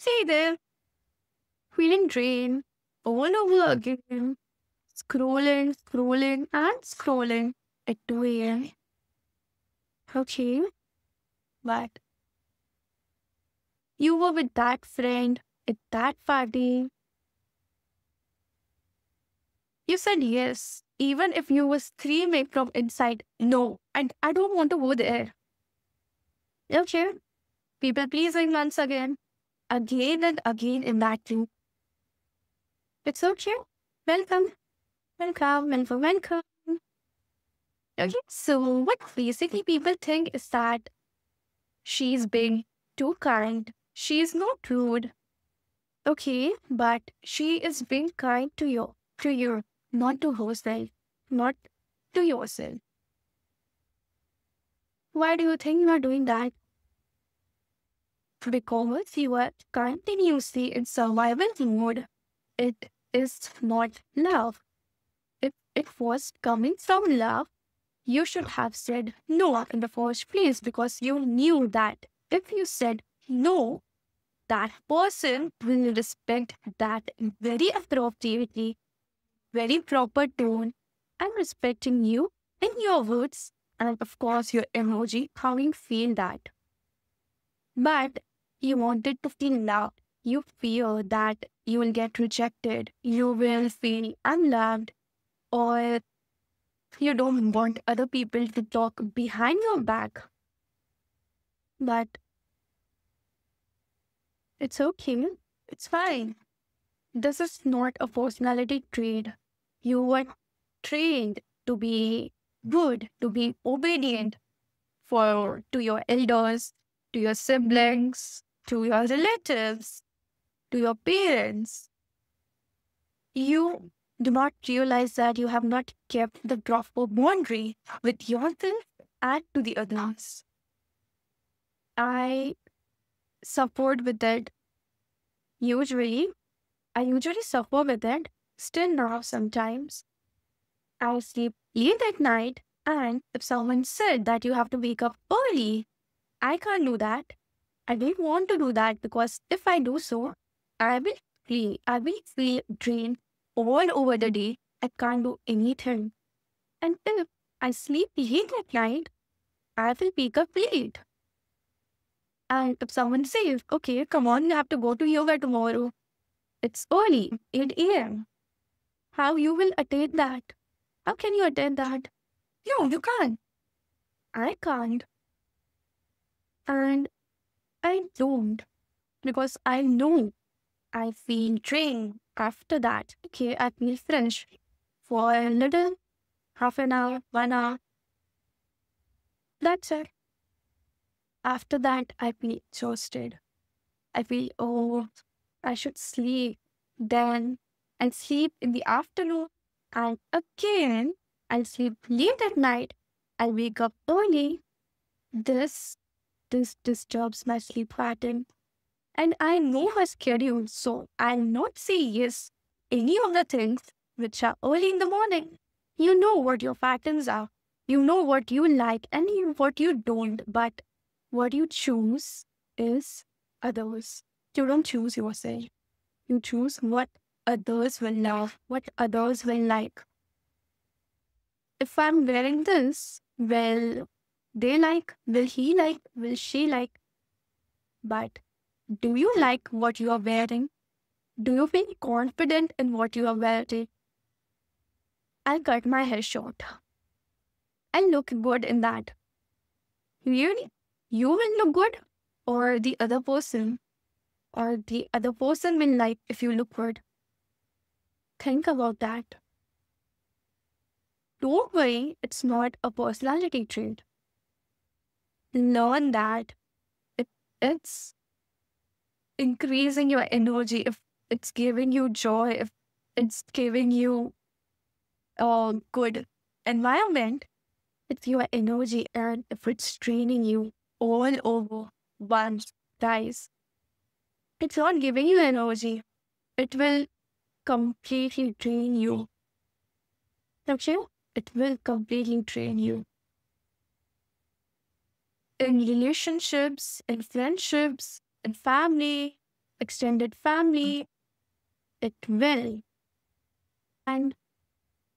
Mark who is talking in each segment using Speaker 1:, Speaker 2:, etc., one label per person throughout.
Speaker 1: See there, feeling drained all over again, scrolling, and scrolling at 2 a.m. Okay, but you were with that friend at that party. You said yes, even if you were screaming from inside, no, and I don't want to go there. Okay, people pleasing once again and again in that loop. It's okay. Welcome, welcome. Okay, so what basically people think is that she's being too kind. She's not rude. Okay, but she is being kind to you, not to herself, not to yourself. Why do you think you are doing that? Because you are continuously in survival mode. It is not love. If it was coming from love, you should have said no in the first place because you knew that if you said no, that person will respect that very appropriately, very proper tone, and respecting you in your words and, of course, your emoji, how you feel that. But you wanted to feel loved. You fear that you will get rejected, you will feel unloved, or you don't want other people to talk behind your back. But it's okay. It's fine. This is not a personality trait. You were trained to be good, to be obedient to your elders, to your siblings, to your relatives, to your parents. You do not realize that you have not kept the proper boundary with yourself and to the others. I suffered with it usually. I usually suffer with it. Still now sometimes. I sleep late at night, and if someone said that you have to wake up early, I can't do that. I don't want to do that because if I do so, I will feel drained all over the day. I can't do anything. And if I sleep late at night, I will wake up late. And if someone says, okay, come on, you have to go to yoga tomorrow. It's early, 8 a.m. How you will attend that? How can you attend that? No, you can't. I can't. And I don't because I know I feel drained after that. Okay, I feel fresh for a little, half an hour, 1 hour. That's it. After that, I feel exhausted. I feel, oh, I should sleep. Then I'll sleep in the afternoon. And again, I'll sleep late at night. I'll wake up early. This this disturbs my sleep pattern. And I know my schedule, so I'll not say yes any of the things which are early in the morning. You know what your patterns are. You know what you like and what you don't, but what you choose is others. You don't choose yourself. You choose what others will love, what others will like. If I'm wearing this, will they like? Will he like? Will she like? But do you like what you are wearing? Do you feel confident in what you are wearing? I'll cut my hair short. I look good in that. Really? You will look good? Or the other person? Or the other person will like if you look good? Think about that. Don't worry, it's not a personality trait. Learn that if it's increasing your energy, if it's giving you joy, if it's giving you a good environment, it's your energy, and if it's draining you all over once, guys, it's not giving you energy. It will completely drain you. Okay? It will completely drain you. In relationships, in friendships, in family, extended family, it will. And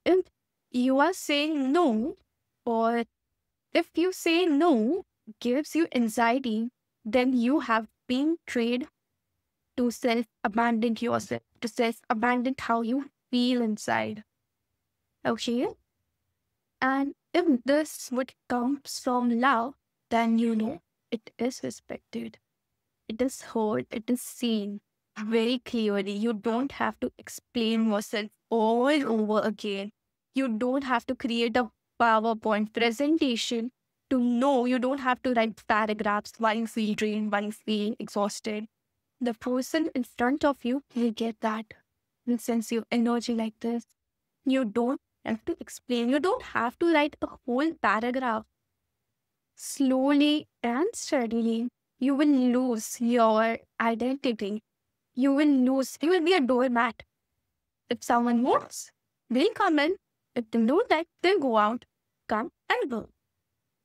Speaker 1: if you are saying no, or if you say no gives you anxiety, then you have been trained to self abandon yourself, to self abandon how you feel inside. Okay? And if this would comes from love, then you know it is respected, it is heard, it is seen very clearly. You don't have to explain yourself all over again. You don't have to create a PowerPoint presentation to know. You don't have to write paragraphs while you feel drained, while you feel exhausted. The person in front of you will get that, will sense your energy like this. You don't have to explain. You don't have to write a whole paragraph. Slowly and steadily, you will lose your identity. You will be a doormat. If someone wants, they'll come in. If they don't like, they'll go out. Come and go.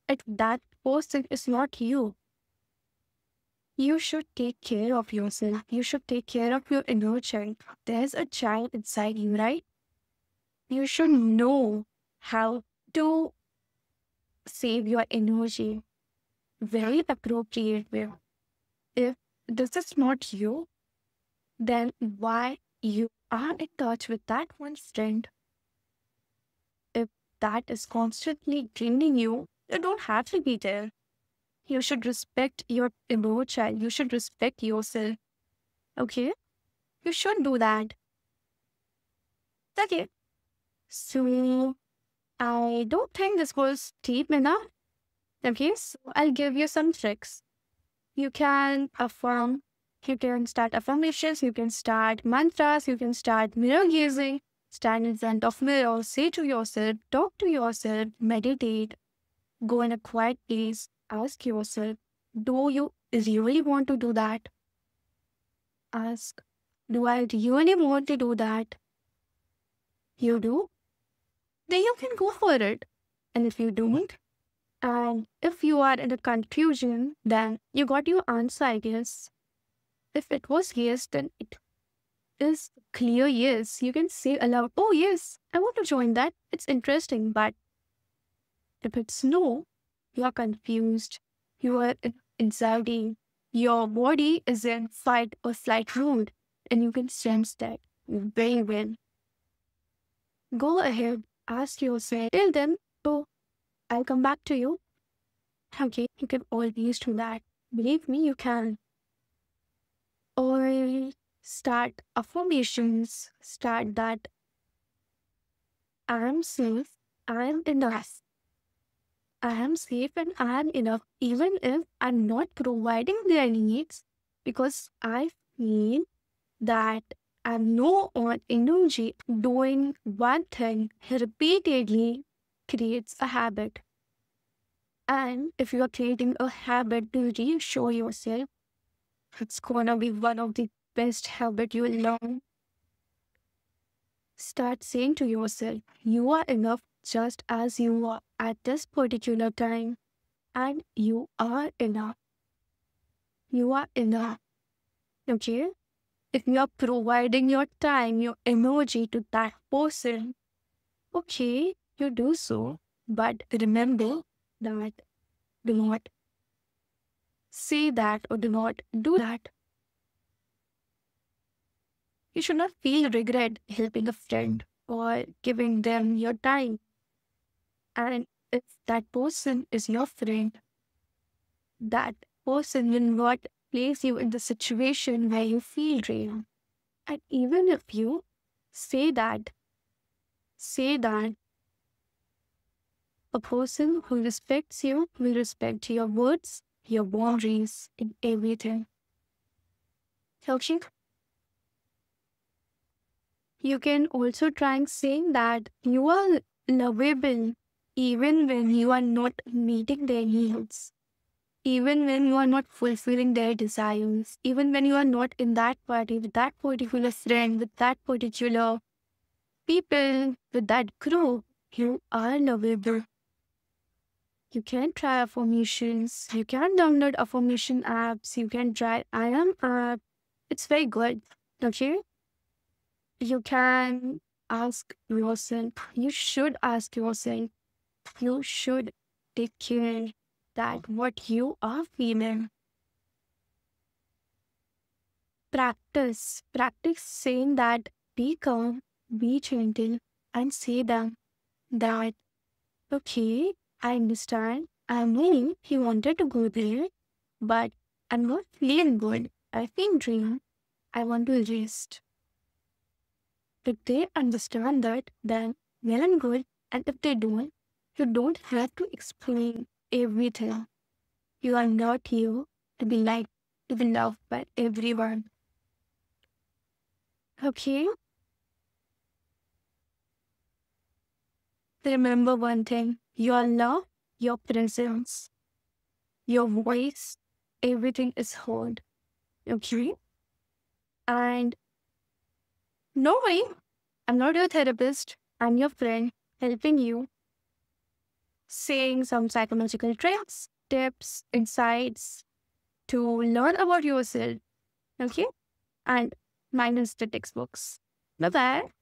Speaker 1: If that person is not you, you should take care of yourself. You should take care of your inner child. There's a child inside you, right? You should know how to save your energy very appropriate way. If this is not you, then why you are in touch with that one friend? If that is constantly draining you, you don't have to be there. You should respect your inner child. You should respect yourself. Okay? You should do that. Okay. So I don't think this was deep enough. Okay, so I'll give you some tricks. You can affirm, you can start affirmations, you can start mantras, you can start mirror gazing, stand in front of mirror, say to yourself, talk to yourself, meditate, go in a quiet place, ask yourself, do you really want to do that? Ask, do I really want to do that? You do? Then you can go for it. And if you don't, and if you are in a confusion, then you got your answer, I guess. If it was yes, then it is clear yes. You can say aloud, oh yes, I want to join that. It's interesting. But if it's no, you are confused. You are in anxiety. Your body is in fight or flight mode. And you can sense that very well. Go ahead, ask yourself, tell them, oh, I'll come back to you. Okay, you can always do that. Believe me, you can. Or start affirmations, start that I am safe, I am enough. I am safe and I am enough, even if I'm not providing their needs, because I feel that I'm low on energy. Doing one thing repeatedly creates a habit. And if you are creating a habit to reassure yourself, it's gonna be one of the best habit you will learn. Start saying to yourself, you are enough just as you are at this particular time. And you are enough. You are enough. Okay? If you are providing your time, your energy to that person, okay, you do so. But remember that do not say that or do not do that. You should not feel regret helping a friend or giving them your time. And if that person is your friend, that person will not place you in the situation where you feel drained. And even if you say that, say that a person who respects you will respect your words, your boundaries, in everything. Okay? You can also try and saying that you are lovable even when you are not meeting their needs, even when you are not fulfilling their desires, even when you are not in that party with that particular friend, with that particular people, with that group, you are lovable. You can try affirmations, you can download affirmation apps, you can try I am app, It's very good. Okay? You can ask yourself, you should ask yourself, you should take care that what you are feeling. Practice saying that be calm, be gentle, and say them that, okay, I understand. I mean, he wanted to go there, but I'm not feeling good. I feel drained. I want to rest. If they understand that, then well and good. And if they don't, you don't have to explain everything. You are not here to be liked, to be loved by everyone. Okay? Remember one thing, your love, your presence, your voice, everything is heard. Okay? And no worry, I'm not your therapist. I'm your friend helping you, saying some psychological tricks, tips, insights to learn about yourself. Okay? And minus the textbooks. Bye bye.